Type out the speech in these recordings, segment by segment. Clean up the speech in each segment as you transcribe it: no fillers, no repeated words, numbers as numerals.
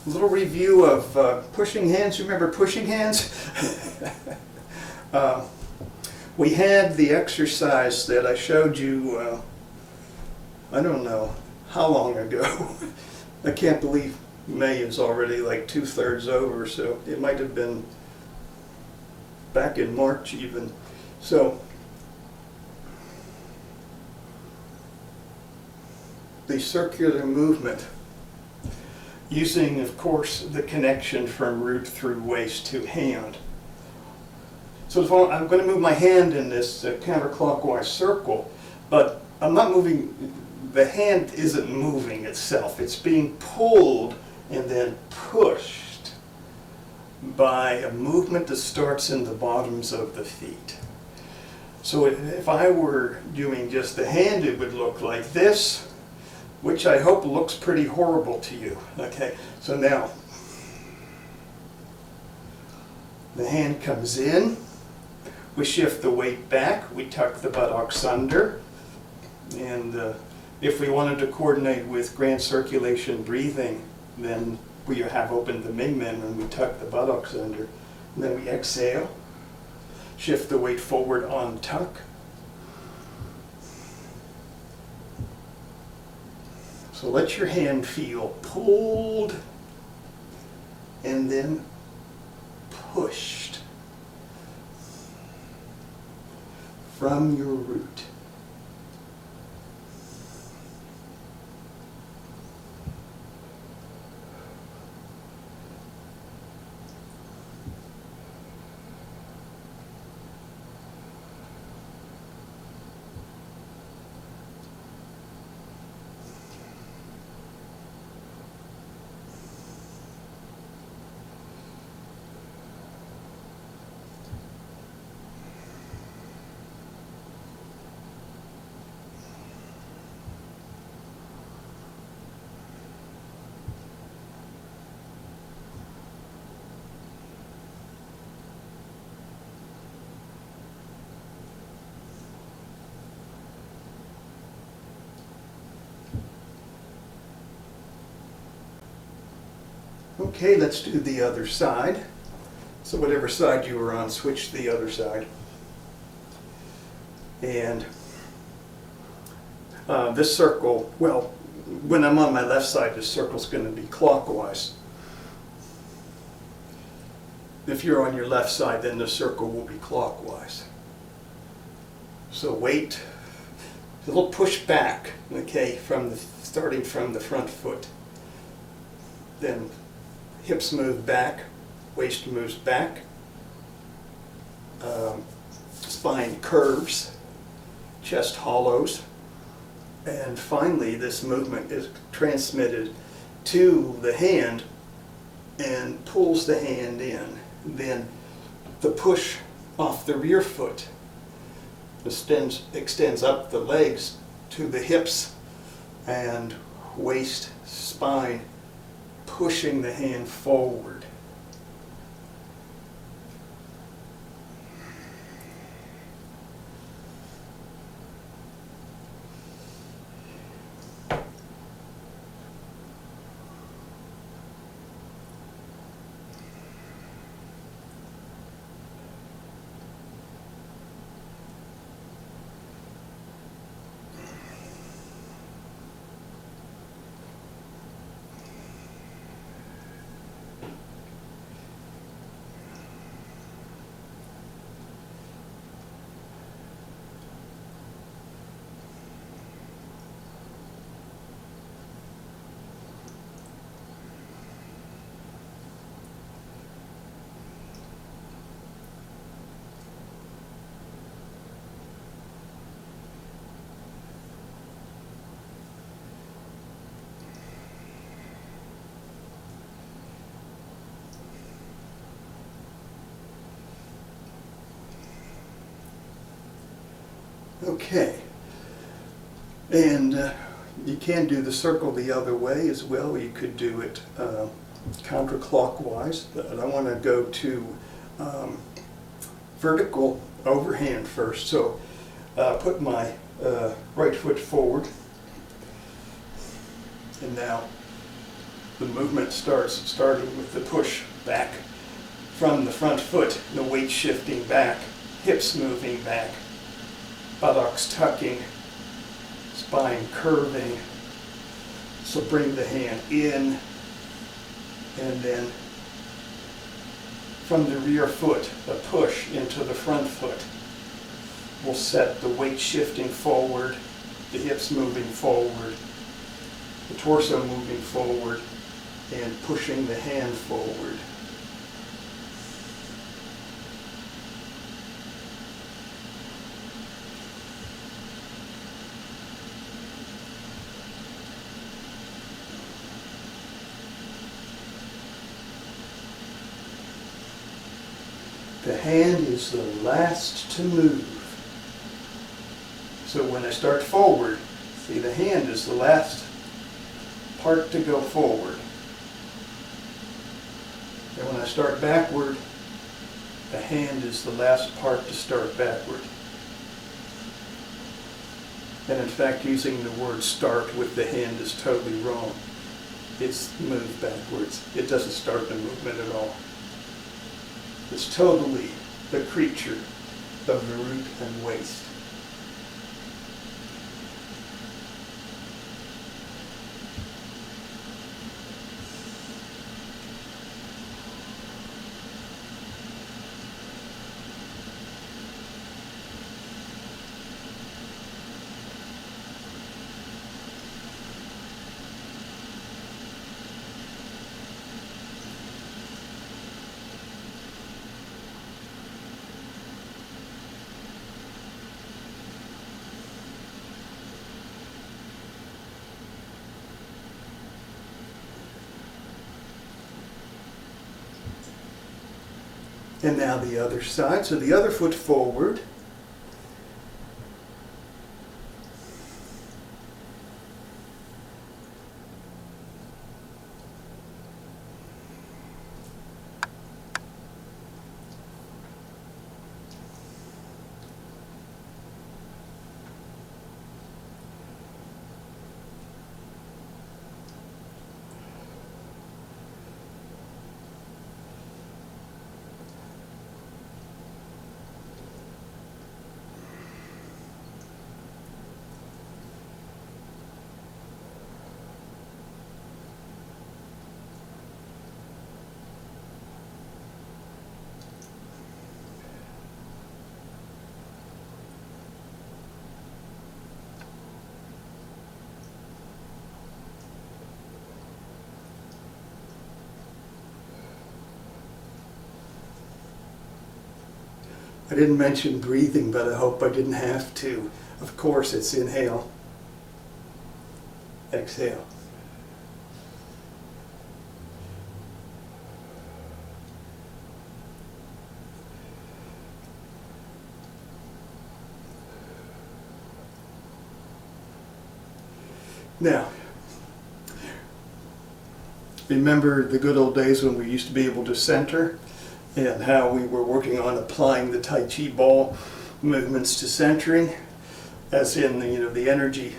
little review of pushing hands. Remember pushing hands? We had the exercise that I showed you, I don't know how long ago. I can't believe May is already like 2/3 over, so it might have been back in March even. So the circular movement, using, of course, the connection from root through waist to hand. So if I'm going to move my hand in this counterclockwise circle, but I'm not moving, the hand isn't moving itself. It's being pulled and then pushed by a movement that starts in the bottoms of the feet. So if I were doing just the hand, it would look like this, which I hope looks pretty horrible to you. Okay, so now the hand comes in, we shift the weight back, we tuck the buttocks under, and if we wanted to coordinate with grand circulation breathing, then we have opened the Mingmen and we tuck the buttocks under. And then we exhale, shift the weight forward on tuck. So let your hand feel pulled and then pushed from your root. Okay, let's do the other side. So whatever side you were on, switch to the other side. And this circle, well, when I'm on my left side, this circle's going to be clockwise. If you're on your left side, then the circle will be clockwise. So weight, a little push back, okay, starting from the front foot. Then hips move back, waist moves back, spine curves, chest hollows, and finally this movement is transmitted to the hand and pulls the hand in. Then the push off the rear foot extends up the legs to the hips and waist, spine, pushing the hand forward. Okay, and you can do the circle the other way as well. You could do it counterclockwise, but I want to go to vertical overhand first. So put my right foot forward, and now the movement started with the push back from the front foot, the weight shifting back, hips moving back, buttocks tucking, spine curving. So bring the hand in, and then from the rear foot, a push into the front foot. We'll set the weight shifting forward, the hips moving forward, the torso moving forward, and pushing the hand forward. The hand is the last to move. So when I start forward, see, the hand is the last part to go forward. And when I start backward, the hand is the last part to start backward. And in fact, using the word start with the hand is totally wrong. It's move backwards. It doesn't start the movement at all. It's totally the creature of the root and waist. And now the other side, so the other foot forward. I didn't mention breathing, but I hope I didn't have to. Of course, it's inhale, exhale. Now, remember the good old days when we used to be able to center, and how we were working on applying the Tai Chi Ball movements to centering, as in the energy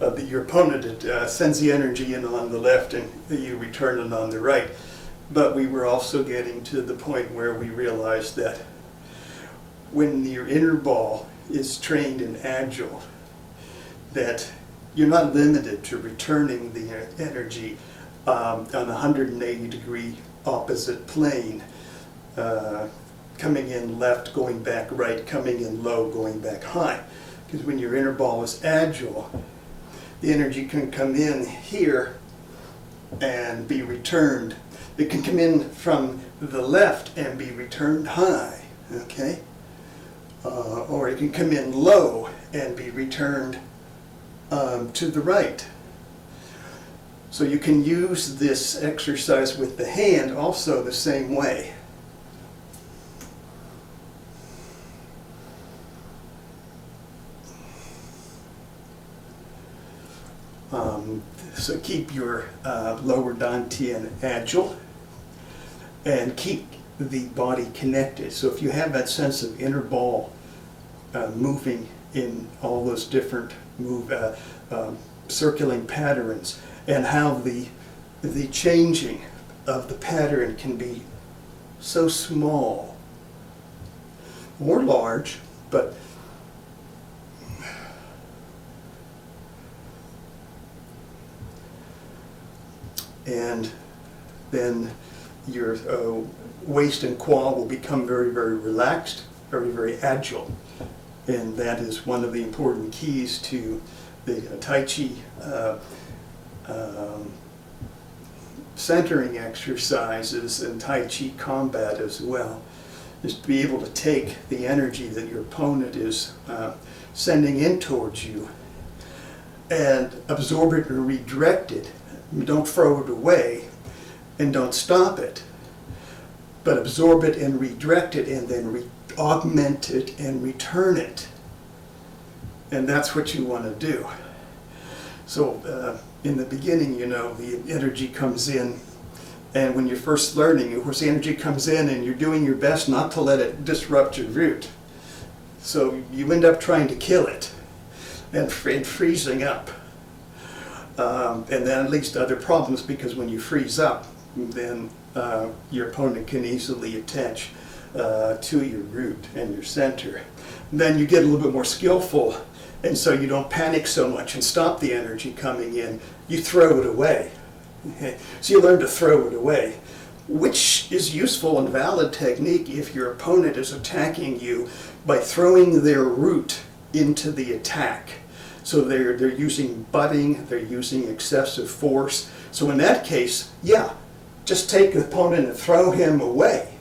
of your opponent. It sends the energy in on the left and you return it on the right. But we were also getting to the point where we realized that when your inner ball is trained and agile, that you're not limited to returning the energy on a 180-degree opposite plane. Coming in left, going back right, coming in low, going back high. Because when your inner ball is agile, the energy can come in here and be returned. It can come in from the left and be returned high, okay? Or it can come in low and be returned to the right. So you can use this exercise with the hand also the same way. So keep your lower dantian agile and keep the body connected. So if you have that sense of inner ball moving in all those different circling patterns, and how the the changing of the pattern can be so small or large, but and then your waist and quad will become very, very relaxed, very, very agile. And that is one of the important keys to the Tai Chi centering exercises and Tai Chi combat as well, is to be able to take the energy that your opponent is sending in towards you and absorb it or redirect it. Don't throw it away and don't stop it, but absorb it and redirect it and then augment it and return it. And that's what you want to do. So in the beginning, you know, the energy comes in, and when you're first learning, of course, the energy comes in and you're doing your best not to let it disrupt your root. So you end up trying to kill it and freezing up. And then it leads to other problems, because when you freeze up, then your opponent can easily attach to your root and your center. And then you get a little bit more skillful, and so you don't panic so much and stop the energy coming in. You throw it away. Okay? So you learn to throw it away, which is useful and valid technique if your opponent is attacking you by throwing their root into the attack. So they're using butting, they're using excessive force. So in that case, yeah, just take the opponent and throw him away,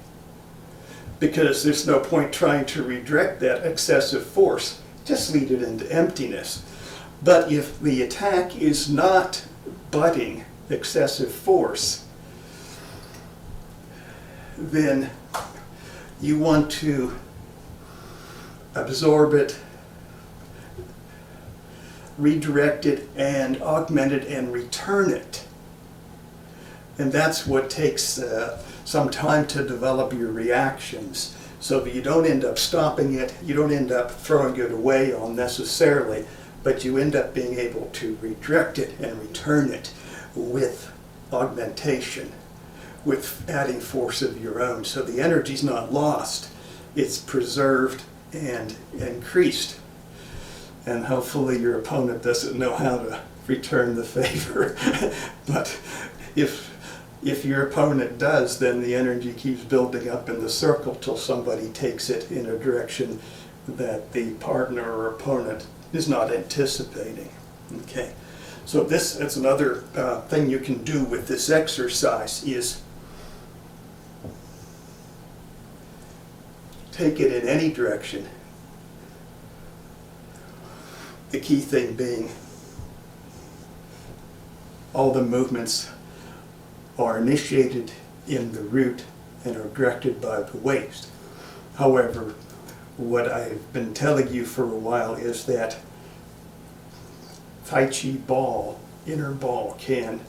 because there's no point trying to redirect that excessive force. Just lead it into emptiness. But if the attack is not butting, excessive force, then you want to absorb it, redirect it, and augment it and return it. And that's what takes some time to develop your reactions, so that you don't end up stopping it, you don't end up throwing it away unnecessarily, but you end up being able to redirect it and return it with augmentation, with adding force of your own. So the energy's not lost, it's preserved and increased. And hopefully your opponent doesn't know how to return the favor. But if your opponent does, then the energy keeps building up in the circle till somebody takes it in a direction that the partner or opponent is not anticipating. Okay, so that's another thing you can do with this exercise, is take it in any direction. The key thing being all the movements are initiated in the root and are directed by the waist. However, what I've been telling you for a while is that Tai Chi Ball, inner ball, can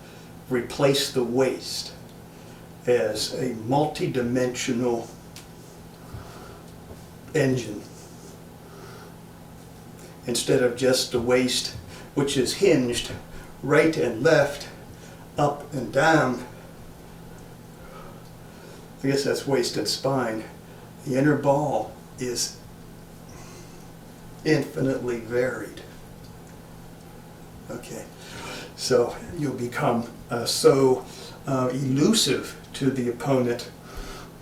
replace the waist as a multi-dimensional engine. Instead of just the waist, which is hinged right and left, up and down, I guess that's waist and spine. The inner ball is infinitely varied. Okay, so you'll become so elusive to the opponent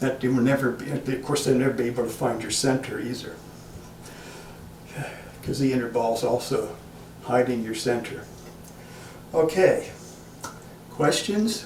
that you will never be, of course, they'll never be able to find your center either, because the inner ball is also hiding your center. Okay, questions?